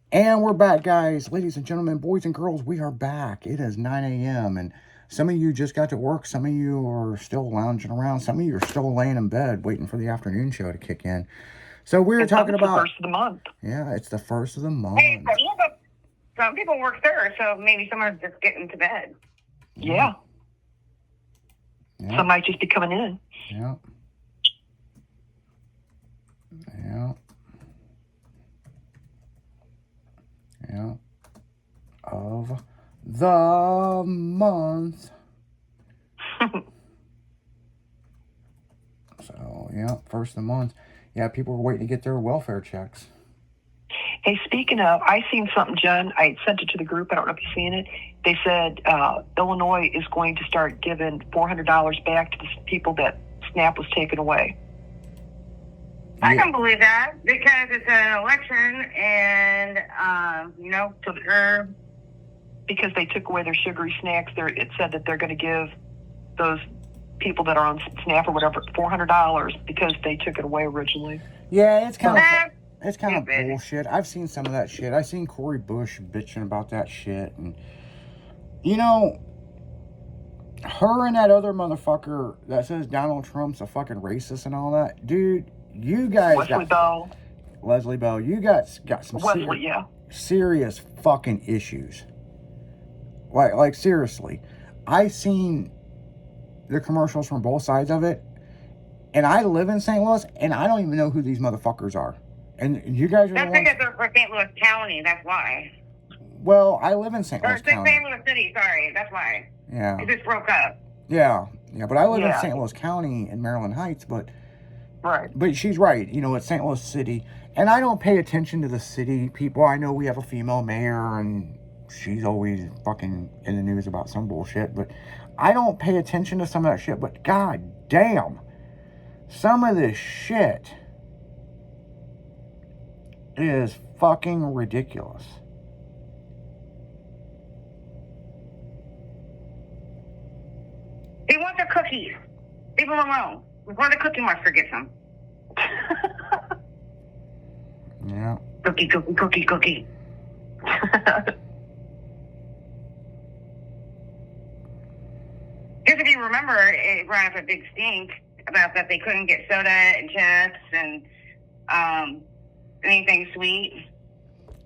And we're back, guys. Ladies and gentlemen, boys and girls, we are back. It is 9 a.m. And some of you just got to work. Some of you are still lounging around. Some of you are still laying in bed waiting for the afternoon show to kick in. So we were talking It's the about. first of the month. Yeah, it's the first of the month. Hey, some people work there, so maybe someone's just getting to bed. Yeah. Some might just be coming in. Yeah. Yeah. Yeah. Of the month. So, yeah, first of the month. Yeah, people were waiting to get their welfare checks. Hey, speaking of, I seen something, Jen. I sent it to the group. I don't know if you've seen it. They said Illinois is going to start giving $400 back to the people that SNAP was taken away. I can believe that because it's an election and, because they took away their sugary snacks, it said that they're going to give those people that are on SNAP or whatever $400 because they took it away originally. Yeah, it's kind of bullshit. I've seen some of that shit. I've seen Cori Bush bitching about that shit. And, her and that other motherfucker that says Donald Trump's a fucking racist and all that. Dude, you guys Leslie Bell, you got some serious fucking issues. Like seriously. I seen the commercials from both sides of it. And I live in St. Louis, and I don't even know who these motherfuckers are. And you guys are That's because they're for St. Louis County, that's why. Well, I live in St. Louis County. St. Louis City, sorry, that's why. Yeah. It just broke up. Yeah, but I live in St. Louis County in Maryland Heights, but... Right. But she's right, it's St. Louis City. And I don't pay attention to the city people. I know we have a female mayor, and she's always fucking in the news about some bullshit, but I don't pay attention to some of that shit, but god damn, some of this shit is fucking ridiculous. They want their cookies. Leave them alone. Before the Cookie Monster gets them. Yeah. Cookie. Because if you remember, it ran up a big stink about that they couldn't get soda and chips and anything sweet.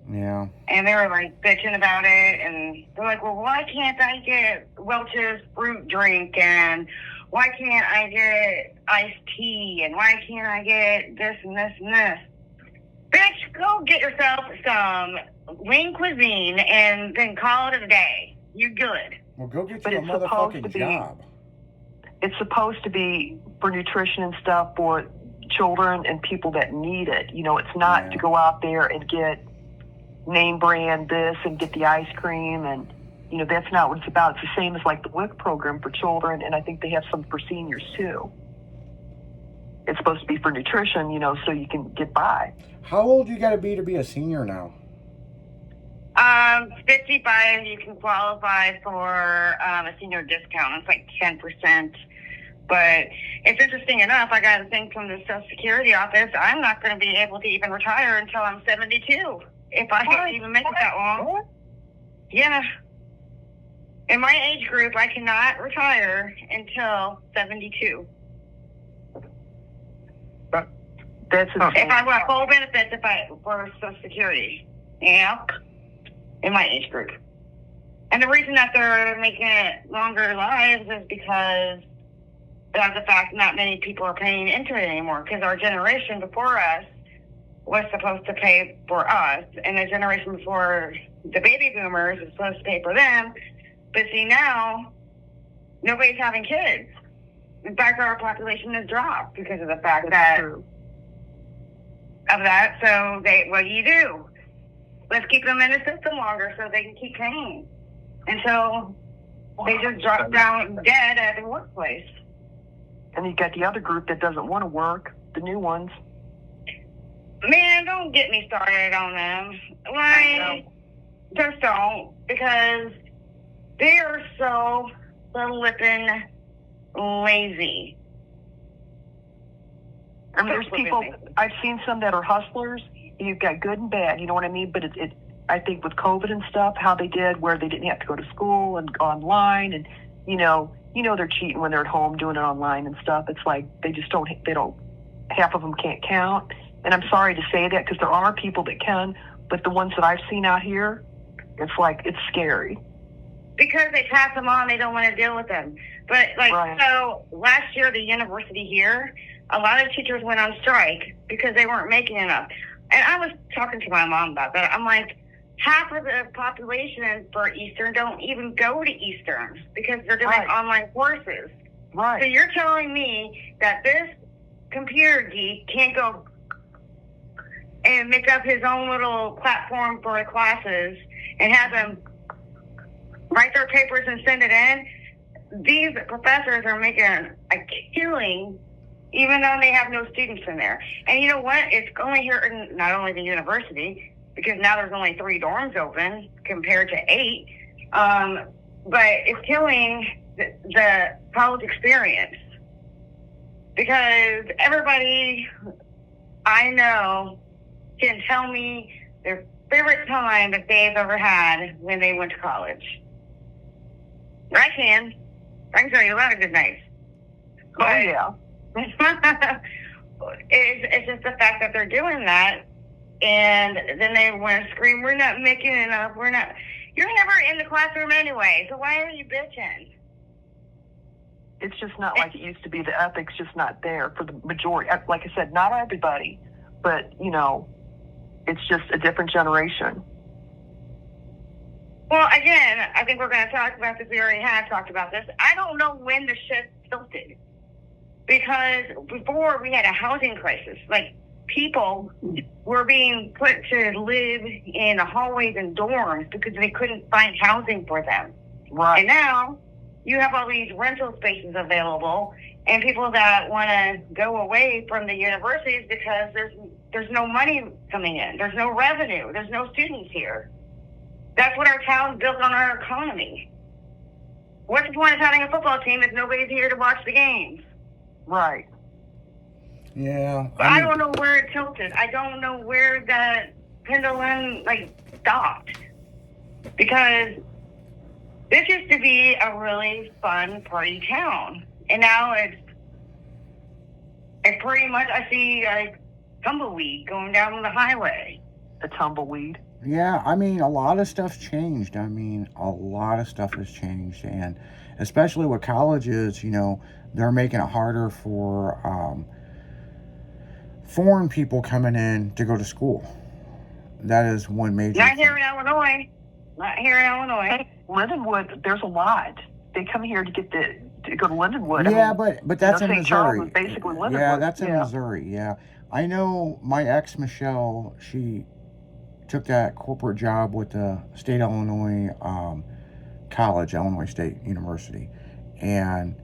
Yeah. And they were like bitching about it, and they're like, well, why can't I get Welch's fruit drink, and why can't I get iced tea, and why can't I get this and this and this? Bitch, go get yourself some Lean Cuisine and then call it a day. You're good. Well, go get you a motherfucking job. It's supposed to be for nutrition and stuff for children and people that need it. It's not to go out there and get name brand this and get the ice cream, and that's not what it's about. It's the same as like the WIC program for children, and I think they have some for seniors too. It's supposed to be for nutrition, so you can get by. How old you got to be a senior now? 55, you can qualify for a senior discount. It's like 10%. But it's interesting enough, I got a thing from the Social Security office. I'm not going to be able to even retire until I'm 72. If I can even make it that long. What? Yeah. In my age group, I cannot retire until 72. That's if I want full benefits for Social Security. Yeah. In my age group. And the reason that they're making it longer lives is because of the fact not many people are paying into it anymore, because our generation before us was supposed to pay for us, and the generation before the baby boomers is supposed to pay for them. But see, now nobody's having kids. In fact, our population has dropped because of the fact So what do you do? Let's keep them in the system longer so they can keep paying until they just drop down dead at the workplace. And you got the other group that doesn't want to work, the new ones. Man, don't get me started on them. Like, just don't, because they are so flippin' lazy. I mean, there's people, I've seen some that are hustlers. You've got good and bad, you know what I mean? But I think with COVID and stuff, how they did, where they didn't have to go to school and online, and they're cheating when they're at home doing it online and stuff. It's like they don't. Half of them can't count, and I'm sorry to say that because there are people that can, but the ones that I've seen out here, it's scary. Because they pass them on, they don't want to deal with them. But right. So last year, the university here, a lot of teachers went on strike because they weren't making enough. And I was talking to my mom about that. I'm like, half of the population for Eastern don't even go to Eastern because they're doing online courses. Right. So you're telling me that this computer geek can't go and make up his own little platform for the classes and have them write their papers and send it in? These professors are making a killing even though they have no students in there. And you know what? It's only here in not only the university, because now there's only 3 dorms open compared to 8, but it's killing the college experience. Because everybody I know can tell me their favorite time that they've ever had when they went to college. I can tell you a lot of good nights. Oh, yeah. It's just the fact that they're doing that, and then they want to scream, "We're not making enough. We're not." You're never in the classroom anyway, so why are you bitching? It's just not like it used to be. The ethic's just not there for the majority. Like I said, not everybody, but it's just a different generation. Well, again, I think we're going to talk about this. We already have talked about this. I don't know when the shit tilted. Because before we had a housing crisis, like people were being put to live in the hallways and dorms because they couldn't find housing for them. Right. And now you have all these rental spaces available, and people that want to go away from the universities because there's no money coming in, there's no revenue, there's no students here. That's what our town's built on, our economy. What's the point of having a football team if nobody's here to watch the games? Right. Yeah. I don't know where it tilted. I don't know where that pendulum stopped. Because this used to be a really fun party town. And now it's pretty much, I see tumbleweed going down the highway. A tumbleweed. Yeah, I mean, a lot of stuff's changed. A lot of stuff has changed. And especially with colleges, they're making it harder for foreign people coming in to go to school. That is one major Not here in Illinois. Hey, Lindenwood, there's a lot. They come here to go to Lindenwood. Yeah, but that's in St. Charles Missouri. is basically Lindenwood. Yeah, that's in Missouri. Yeah, I know my ex Michelle. She took that corporate job with the state of Illinois college, Illinois State University, and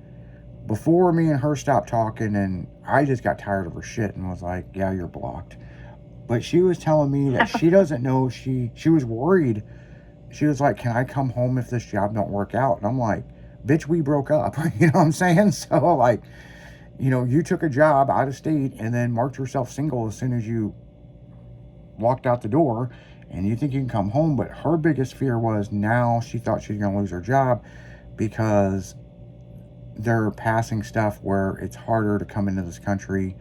before me and her stopped talking, and I just got tired of her shit and was like, yeah, you're blocked. But she was telling me that she doesn't know, she was worried. She was like, can I come home if this job don't work out? And I'm like, bitch, we broke up. You know what I'm saying? So you took a job out of state and then marked yourself single as soon as you walked out the door, and you think you can come home. But her biggest fear was now she thought she was going to lose her job because they're passing stuff where it's harder to come into this country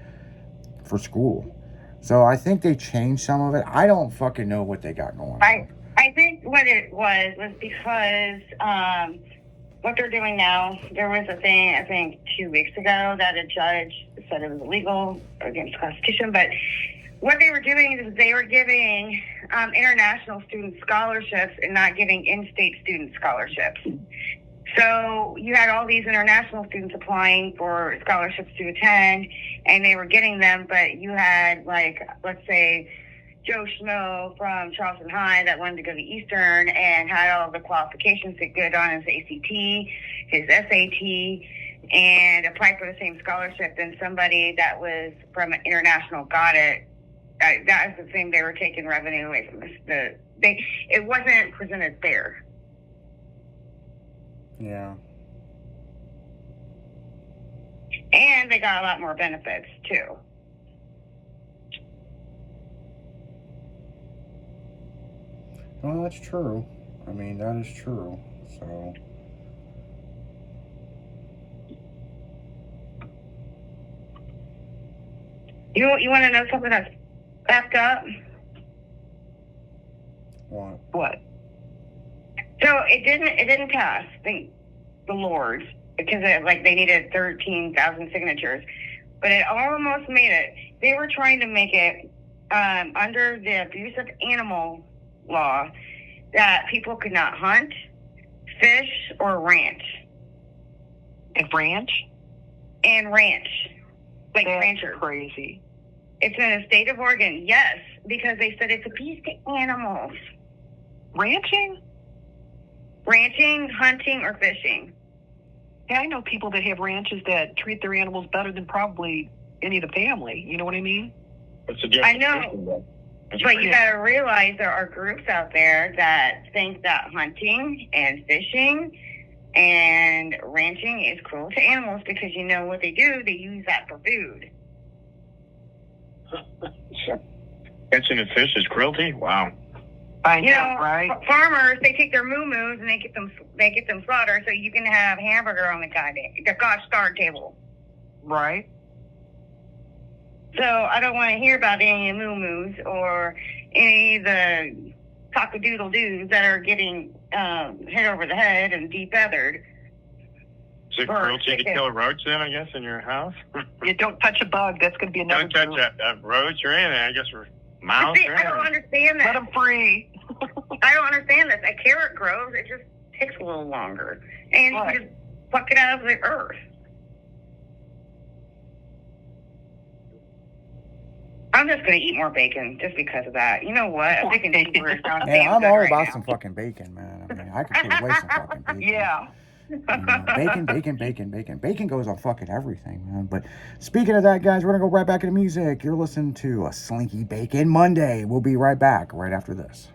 for school. So I think they changed some of it. I don't fucking know what they got going on. I think what it was because what they're doing now, there was a thing, I think 2 weeks ago, that a judge said it was illegal against the Constitution, but what they were doing is they were giving international student scholarships and not giving in-state student scholarships. So you had all these international students applying for scholarships to attend, and they were getting them, but you had, let's say, Joe Schmo from Charleston High that wanted to go to Eastern and had all the qualifications to get on his ACT, his SAT, and applied for the same scholarship, and somebody that was from an international got it. That was the thing, they were taking revenue away from it wasn't presented fair. Yeah. And they got a lot more benefits, too. Well, that's true. I mean, that is true. So. You want to know something that's effed up? What? So it didn't pass. Thank the Lord, because they needed 13,000 signatures, but it almost made it. They were trying to make it under the abuse of animal law that people could not hunt, fish, or ranch. And ranch? And ranch. Like That's ranchers. Crazy. It's in the state of Oregon, yes, because they said it's abuse to animals. Ranching? Ranching, hunting, or fishing. Yeah, I know people that have ranches that treat their animals better than probably any of the family. You know what I mean? I know. But you got to realize there are groups out there that think that hunting and fishing and ranching is cruel to animals because you know what they do? They use that for food. Catching a fish is cruelty? Wow. I know, right? Farmers, they take their moo-moos and they get them slaughtered so you can have hamburger on the gosh darn table. Right. So I don't want to hear about any moo-moos or any of the cock-a-doodle-doos that are getting hit over the head and de-feathered. Is it cruelty to kill a roach then, I guess, in your house? You don't touch a bug. That's going to be another Don't touch that roach or anything. I guess we're mouse. See, I don't understand that. Let them free. I don't understand this. A carrot grows, it just takes a little longer. And you can just pluck it out of the earth. I'm just going to eat more bacon just because of that. You know what? A bacon cheeseburger sounds Man, I'm good all right about now. some fucking bacon, man. I mean, I could take away some fucking bacon. Yeah. You know, bacon. Bacon goes on fucking everything, man. But speaking of that, guys, we're going to go right back into music. You're listening to a Slinky Bacon Monday. We'll be right back right after this.